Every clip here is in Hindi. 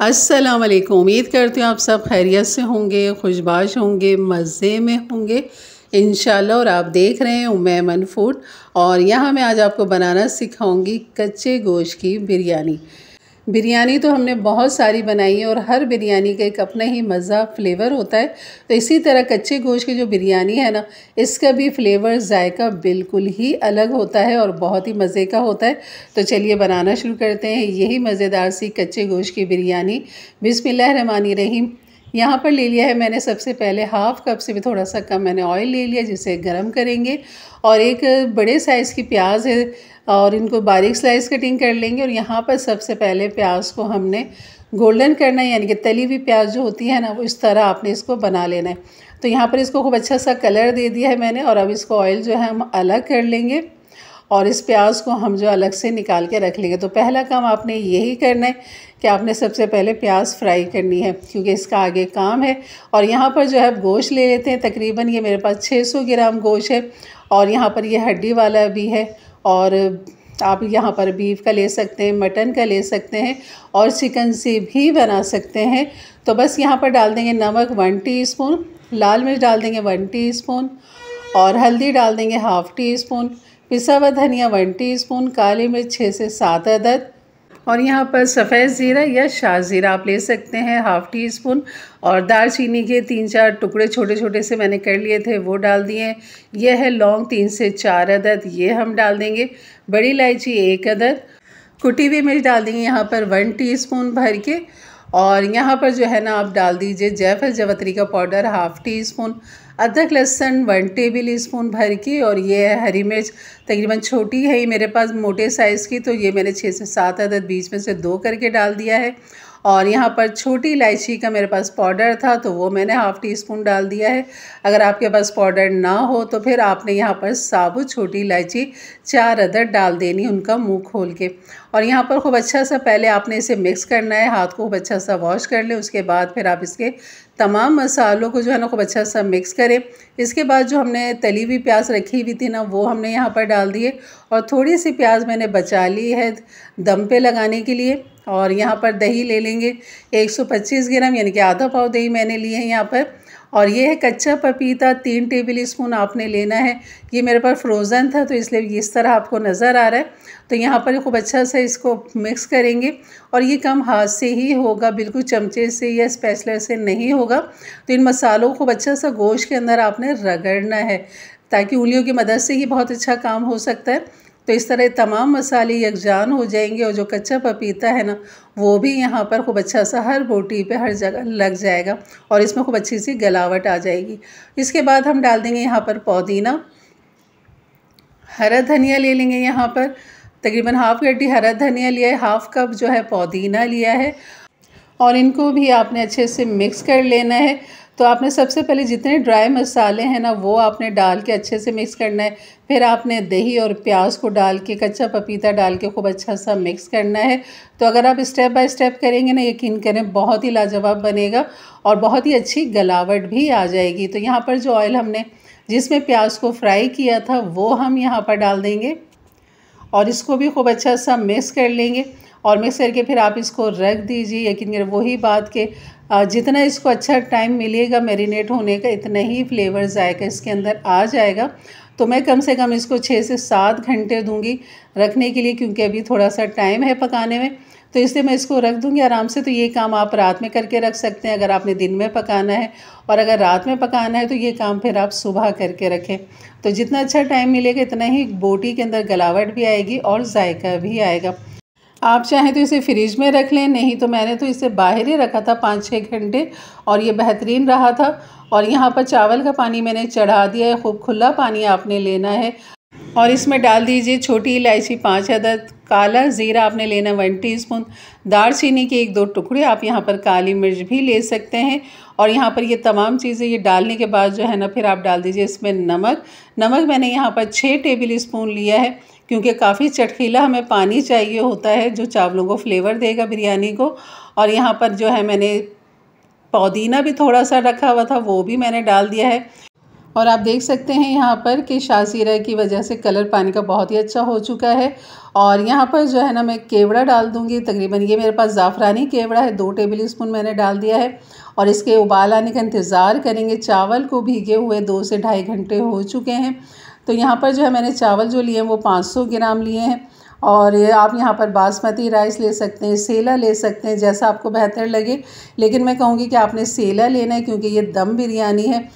अस्सलाम वालेकुम। उम्मीद करती हूँ आप सब खैरियत से होंगे, खुशबाश होंगे, मज़े में होंगे इंशाल्लाह। और आप देख रहे हैं उम्मेमन फूड और यहाँ मैं आज आपको बनाना सिखाऊंगी कच्चे गोश्त की बिरयानी। बिरयानी तो हमने बहुत सारी बनाई है और हर बिरयानी का एक अपना ही मज़ा फ्लेवर होता है। तो इसी तरह कच्चे गोश्त की जो बिरयानी है ना, इसका भी फ्लेवर जायका बिल्कुल ही अलग होता है और बहुत ही मज़े का होता है। तो चलिए बनाना शुरू करते हैं यही मज़ेदार सी कच्चे गोश्त की बिरयानी। बिस्मिल्लाहिर्रहमानिर्रहीम। यहाँ पर ले लिया है मैंने सबसे पहले हाफ़ कप से भी थोड़ा सा कम मैंने ऑयल ले लिया, जिसे गरम करेंगे। और एक बड़े साइज़ की प्याज है और इनको बारीक स्लाइस कटिंग कर लेंगे। और यहाँ पर सबसे पहले प्याज को हमने गोल्डन करना है, यानी कि तली हुई प्याज जो होती है ना, वो इस तरह आपने इसको बना लेना है। तो यहाँ पर इसको खूब अच्छा सा कलर दे दिया है मैंने। और अब इसको ऑयल जो है हम अलग कर लेंगे और इस प्याज को हम जो अलग से निकाल के रख लेंगे। तो पहला काम आपने यही करना है कि आपने सबसे पहले प्याज फ्राई करनी है, क्योंकि इसका आगे काम है। और यहाँ पर जो है गोश्त ले लेते हैं। तकरीबन ये मेरे पास 600 ग्राम गोश्त है और यहाँ पर ये हड्डी वाला भी है। और आप यहाँ पर बीफ का ले सकते हैं, मटन का ले सकते हैं और चिकन से भी बना सकते हैं। तो बस यहाँ पर डाल देंगे नमक 1 टीस्पून, लाल मिर्च डाल देंगे 1 टीस्पून और हल्दी डाल देंगे ½ टीस्पून, पिसा हुआ धनिया 1 टीस्पून, काली मिर्च 6 से 7 अदद और यहाँ पर सफ़ेद ज़ीरा या शाह ज़ीरा आप ले सकते हैं ½ टीस्पून। और दालचीनी के 3-4 टुकड़े छोटे छोटे से मैंने कर लिए थे, वो डाल दिए। यह है लौंग 3 से 4 अदद, ये हम डाल देंगे। बड़ी इलायची 1 अदद, कुटी हुई मिर्च डाल देंगे यहाँ पर 1 टीस्पून भर के। और यहाँ पर जो है ना आप डाल दीजिए जायफल जावित्री का पाउडर ½ टीस्पून, अदरक लहसुन 1 टेबल स्पून भर के। और ये है हरी मिर्च, तकरीबन छोटी है ये मेरे पास मोटे साइज़ की, तो ये मैंने 6 से 7 अदद बीच में से 2 करके डाल दिया है। और यहाँ पर छोटी इलायची का मेरे पास पाउडर था, तो वो मैंने ½ टीस्पून डाल दिया है। अगर आपके पास पाउडर ना हो तो फिर आपने यहाँ पर साबुत छोटी इलायची 4 अदद डाल देनी, उनका मुंह खोल के। और यहाँ पर खूब अच्छा सा पहले आपने इसे मिक्स करना है, हाथ को खूब अच्छा सा वॉश कर लें। उसके बाद फिर आप इसके तमाम मसालों को जो है ना खूब अच्छा सा मिक्स करें। इसके बाद जो हमने तली हुई प्याज रखी हुई थी ना, वो हमने यहाँ पर डाल दिए। और थोड़ी सी प्याज मैंने बचा ली है दम पे लगाने के लिए। और यहाँ पर दही ले लेंगे 125 ग्राम, यानी कि आधा पाव दही मैंने लिए है यहाँ पर। और ये है कच्चा पपीता 3 टेबल स्पून आपने लेना है। ये मेरे पास फ्रोज़न था तो इसलिए इस तरह आपको नज़र आ रहा है। तो यहाँ पर खूब अच्छा से इसको मिक्स करेंगे और ये कम हाथ से ही होगा, बिल्कुल चमचे से या स्पैचुला से नहीं होगा। तो इन मसालों को खूब अच्छा सा गोश्त के अंदर आपने रगड़ना है, ताकि उंगलियों की मदद से ही बहुत अच्छा काम हो सकता है। तो इस तरह तमाम मसाले यकजान हो जाएंगे और जो कच्चा पपीता है ना, वो भी यहाँ पर खूब अच्छा सा हर बोटी पे हर जगह लग जाएगा और इसमें खूब अच्छी सी गलावट आ जाएगी। इसके बाद हम डाल देंगे यहाँ पर पुदीना, हरा धनिया ले लेंगे यहाँ पर तकरीबन ½ गड्डी हरा धनिया लिया है, ½ कप जो है पुदीना लिया है। और इनको भी आपने अच्छे से मिक्स कर लेना है। तो आपने सबसे पहले जितने ड्राई मसाले हैं ना, वो आपने डाल के अच्छे से मिक्स करना है। फिर आपने दही और प्याज को डाल के, कच्चा पपीता डाल के खूब अच्छा सा मिक्स करना है। तो अगर आप स्टेप बाय स्टेप करेंगे ना, यकीन करें बहुत ही लाजवाब बनेगा और बहुत ही अच्छी गलावट भी आ जाएगी। तो यहाँ पर जो ऑयल हमने जिसमें प्याज को फ्राई किया था, वो हम यहाँ पर डाल देंगे और इसको भी खूब अच्छा सा मिक्स कर लेंगे। और मिक्स करके फिर आप इसको रख दीजिए। यकीन करें वही बात के जितना इसको अच्छा टाइम मिलेगा मैरिनेट होने का, इतना ही फ्लेवर जायका इसके अंदर आ जाएगा। तो मैं कम से कम इसको 6 से 7 घंटे दूंगी रखने के लिए, क्योंकि अभी थोड़ा सा टाइम है पकाने में, तो इसलिए मैं इसको रख दूंगी आराम से। तो ये काम आप रात में करके रख सकते हैं अगर आपने दिन में पकाना है, और अगर रात में पकाना है तो ये काम फिर आप सुबह करके रखें। तो जितना अच्छा टाइम मिलेगा इतना ही बोटी के अंदर गलावट भी आएगी और जायका भी आएगा। आप चाहें तो इसे फ्रिज में रख लें, नहीं तो मैंने तो इसे बाहर ही रखा था 5-6 घंटे और ये बेहतरीन रहा था। और यहाँ पर चावल का पानी मैंने चढ़ा दिया है, खूब खुला पानी आपने लेना है। और इसमें डाल दीजिए छोटी इलायची 5 अदद, काला ज़ीरा आपने लेना 1 टीस्पून, दालचीनी के 1-2 टुकड़े, आप यहाँ पर काली मिर्च भी ले सकते हैं। और यहाँ पर ये तमाम चीज़ें ये डालने के बाद जो है ना, फिर आप डाल दीजिए इसमें नमक। नमक मैंने यहाँ पर 6 टेबल स्पून लिया है, क्योंकि काफ़ी चटकीला हमें पानी चाहिए होता है जो चावलों को फ्लेवर देगा बिरयानी को। और यहाँ पर जो है मैंने पुदीना भी थोड़ा सा रखा हुआ था, वो भी मैंने डाल दिया है। और आप देख सकते हैं यहाँ पर कि शाज़ीरा की वजह से कलर पानी का बहुत ही अच्छा हो चुका है। और यहाँ पर जो है ना मैं केवड़ा डाल दूँगी। तकरीबन ये मेरे पास ज़ाफ़रानी केवड़ा है, 2 टेबल स्पून मैंने डाल दिया है। और इसके उबाल आने का इंतज़ार करेंगे। चावल को भीगे हुए 2 से ढाई घंटे हो चुके हैं। तो यहाँ पर जो है मैंने चावल जो लिए हैं वो 500 ग्राम लिए हैं। और आप यहाँ पर बासमती राइस ले सकते हैं, सेला ले सकते हैं, जैसा आपको बेहतर लगे। लेकिन मैं कहूँगी कि आपने सेला लेना है क्योंकि ये दम बिरयानी है,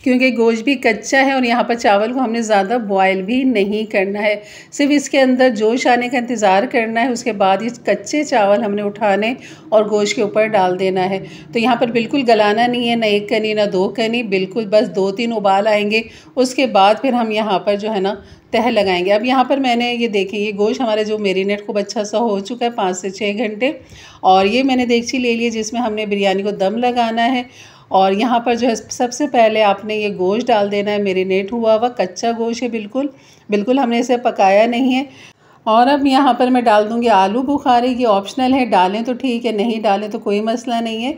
क्योंकि गोश्त भी कच्चा है और यहाँ पर चावल को हमने ज़्यादा बॉयल भी नहीं करना है, सिर्फ इसके अंदर जोश आने का इंतज़ार करना है। उसके बाद इस कच्चे चावल हमने उठाने और गोश्त के ऊपर डाल देना है। तो यहाँ पर बिल्कुल गलाना नहीं है, ना 1 कनी ना 2 कनी, बिल्कुल बस 2-3 उबाल आएंगे। उसके बाद फिर हम यहाँ पर जो है ना तह लगाएंगे। अब यहाँ पर मैंने ये देखें, ये गोश्त हमारा जो मेरीनेट खूब अच्छा सा हो चुका है 5 से 6 घंटे। और ये मैंने देगची ले ली जिसमें हमने बिरयानी को दम लगाना है। और यहाँ पर जो है सबसे पहले आपने ये गोश्त डाल देना है, मेरीनेट हुआ हुआ कच्चा गोश्त है, बिल्कुल बिल्कुल हमने इसे पकाया नहीं है। और अब यहाँ पर मैं डाल दूँगी आलू बुखारे। ये ऑप्शनल है, डालें तो ठीक है, नहीं डालें तो कोई मसला नहीं है।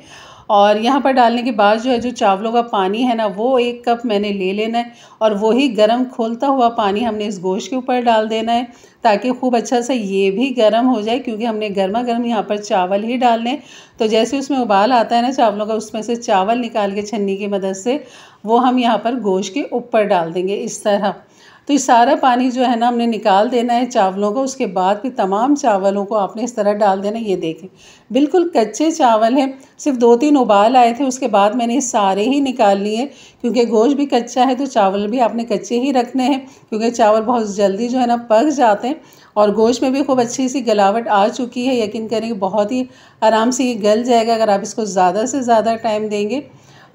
और यहाँ पर डालने के बाद जो है जो चावलों का पानी है ना वो 1 कप मैंने ले लेना है। और वही गर्म खोलता हुआ पानी हमने इस गोश्त के ऊपर डाल देना है ताकि खूब अच्छा सा ये भी गर्म हो जाए, क्योंकि हमने गर्मा गर्म यहाँ पर चावल ही डालने। तो जैसे उसमें उबाल आता है ना चावलों का, उसमें से चावल निकाल के छन्नी की मदद से वो हम यहाँ पर गोश्त के ऊपर डाल देंगे इस तरह। तो ये सारा पानी जो है ना हमने निकाल देना है चावलों को। उसके बाद फिर तमाम चावलों को आपने इस तरह डाल देना है। ये देखें बिल्कुल कच्चे चावल हैं, सिर्फ 2-3 उबाल आए थे। उसके बाद मैंने सारे ही निकाल लिए, क्योंकि गोश्त भी कच्चा है तो चावल भी आपने कच्चे ही रखने हैं, क्योंकि चावल बहुत जल्दी जो है ना पक जाते हैं। और गोश्त में भी खूब अच्छी सी गलावट आ चुकी है, यकीन करें कि बहुत ही आराम से ये गल जाएगा अगर आप इसको ज़्यादा से ज़्यादा टाइम देंगे।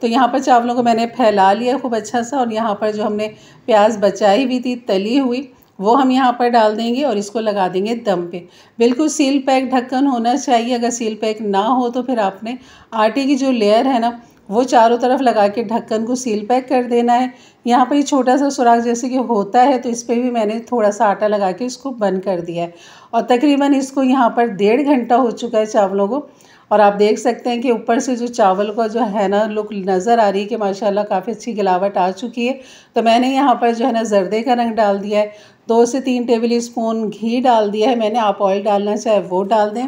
तो यहाँ पर चावलों को मैंने फैला लिया खूब अच्छा सा। और यहाँ पर जो हमने प्याज बचाई हुई थी तली हुई वो हम यहाँ पर डाल देंगे और इसको लगा देंगे दम पे। बिल्कुल सील पैक ढक्कन होना चाहिए। अगर सील पैक ना हो तो फिर आपने आटे की जो लेयर है ना वो चारों तरफ लगा के ढक्कन को सील पैक कर देना है। यहाँ पर ये छोटा सा सुराख जैसे कि होता है, तो इस पर भी मैंने थोड़ा सा आटा लगा के इसको बंद कर दिया है। और तकरीबन इसको यहाँ पर 1.5 घंटा हो चुका है चावलों को। और आप देख सकते हैं कि ऊपर से जो चावल का जो है ना लुक नज़र आ रही है कि माशाल्लाह काफ़ी अच्छी गिलावट आ चुकी है। तो मैंने यहाँ पर जो है ना जर्दे का रंग डाल दिया है। 2 से 3 टेबल स्पून घी डाल दिया है मैंने, आप ऑयल डालना चाहे वो डाल दें।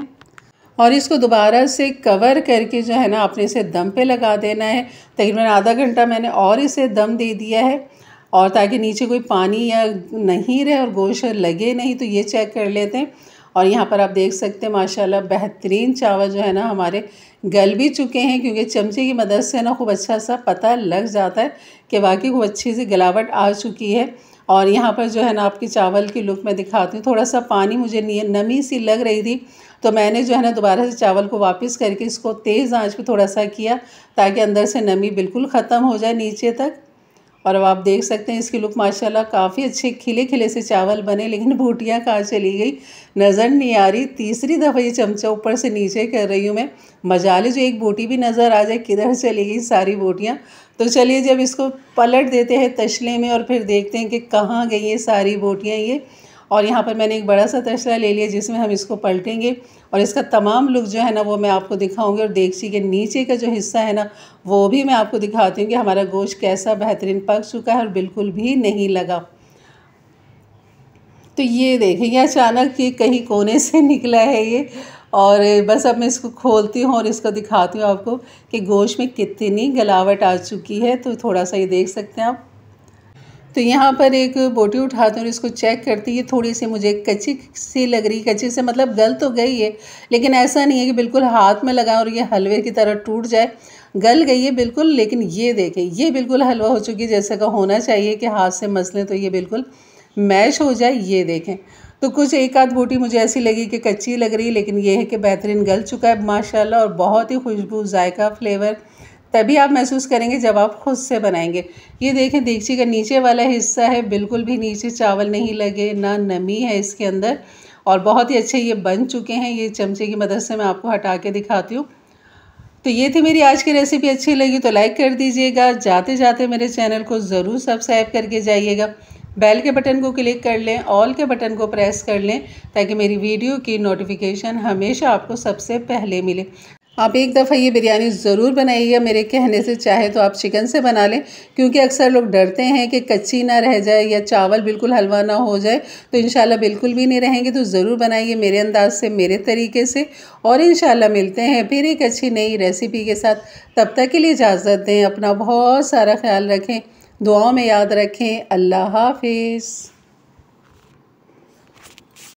और इसको दोबारा से कवर करके जो है ना आपने इसे दम पे लगा देना है। तकरीबन आधा घंटा मैंने और इसे दम दे दिया है, और ताकि नीचे कोई पानी या नहीं रहे और गोश्त लगे नहीं, तो ये चेक कर लेते हैं। और यहाँ पर आप देख सकते हैं माशाल्लाह बेहतरीन चावल जो है ना हमारे गल भी चुके हैं, क्योंकि चमचे की मदद से ना खूब अच्छा सा पता लग जाता है कि वाकई खूब अच्छी सी गलावट आ चुकी है। और यहाँ पर जो है ना आपकी चावल की लुक मैं दिखाती हूँ। थोड़ा सा पानी मुझे नमी सी लग रही थी, तो मैंने जो है ना दोबारा से चावल को वापस करके इसको तेज़ आंच पे थोड़ा सा किया ताकि अंदर से नमी बिल्कुल ख़त्म हो जाए नीचे तक। और अब आप देख सकते हैं इसकी लुक माशाल्लाह काफ़ी अच्छे खिले खिले से चावल बने, लेकिन बोटियाँ कहाँ चली गई नज़र नहीं आ रही। तीसरी दफ़ा ये चमचा ऊपर से नीचे कर रही हूँ मैं, मजाले जो एक बोटी भी नज़र आ जाए, किधर चली गई सारी बोटियाँ। तो चलिए जब इसको पलट देते हैं तसले में और फिर देखते हैं कि कहाँ गई ये सारी बोटियाँ ये। और यहाँ पर मैंने एक बड़ा सा तसला ले लिया जिसमें हम इसको पलटेंगे और इसका तमाम लुक जो है ना वो मैं आपको दिखाऊंगी। और देगची के नीचे का जो हिस्सा है ना वो भी मैं आपको दिखाती हूँ कि हमारा गोश्त कैसा बेहतरीन पक चुका है और बिल्कुल भी नहीं लगा। तो ये देखें, ये अचानक ये कहीं कोने से निकला है ये, और बस अब मैं इसको खोलती हूँ और इसको दिखाती हूँ आपको कि गोश्त में कितनी गलावट आ चुकी है। तो थोड़ा सा ये देख सकते हैं आप। तो यहाँ पर एक बोटी उठाते हैं और इसको चेक करती है, ये थोड़ी सी मुझे कच्ची सी लग रही। कच्ची से मतलब गल तो गई है, लेकिन ऐसा नहीं है कि बिल्कुल हाथ में लगा और ये हलवे की तरह टूट जाए। गल गई है बिल्कुल, लेकिन ये देखें ये बिल्कुल हलवा हो चुकी है जैसा का होना चाहिए कि हाथ से मसलें तो ये बिल्कुल मैश हो जाए। ये देखें, तो कुछ एक आध बोटी मुझे ऐसी लगी कि कच्ची लग रही है, लेकिन ये है कि बेहतरीन गल चुका है माशाल्लाह, और बहुत ही खुशबू, जायका, फ्लेवर तभी आप महसूस करेंगे जब आप खुद से बनाएंगे। ये देखें देगची का नीचे वाला हिस्सा है, बिल्कुल भी नीचे चावल नहीं लगे, ना नमी है इसके अंदर, और बहुत ही अच्छे ये बन चुके हैं। ये चमचे की मदद से मैं आपको हटा के दिखाती हूँ। तो ये थी मेरी आज की रेसिपी। अच्छी लगी तो लाइक कर दीजिएगा, जाते जाते मेरे चैनल को ज़रूर सब्सक्राइब करके जाइएगा, बेल के बटन को क्लिक कर लें, ऑल के बटन को प्रेस कर लें ताकि मेरी वीडियो की नोटिफिकेशन हमेशा आपको सबसे पहले मिले। आप एक दफ़ा ये बिरयानी ज़रूर बनाइएगा मेरे कहने से, चाहे तो आप चिकन से बना लें, क्योंकि अक्सर लोग डरते हैं कि कच्ची ना रह जाए या चावल बिल्कुल हलवा ना हो जाए, तो इंशाल्लाह बिल्कुल भी नहीं रहेंगे। तो ज़रूर बनाइए मेरे अंदाज़ से, मेरे तरीके से, और इंशाल्लाह मिलते हैं फिर एक अच्छी नई रेसिपी के साथ। तब तक के लिए इजाज़त दें, अपना बहुत सारा ख्याल रखें, दुआओं में याद रखें। अल्लाह हाफिज़।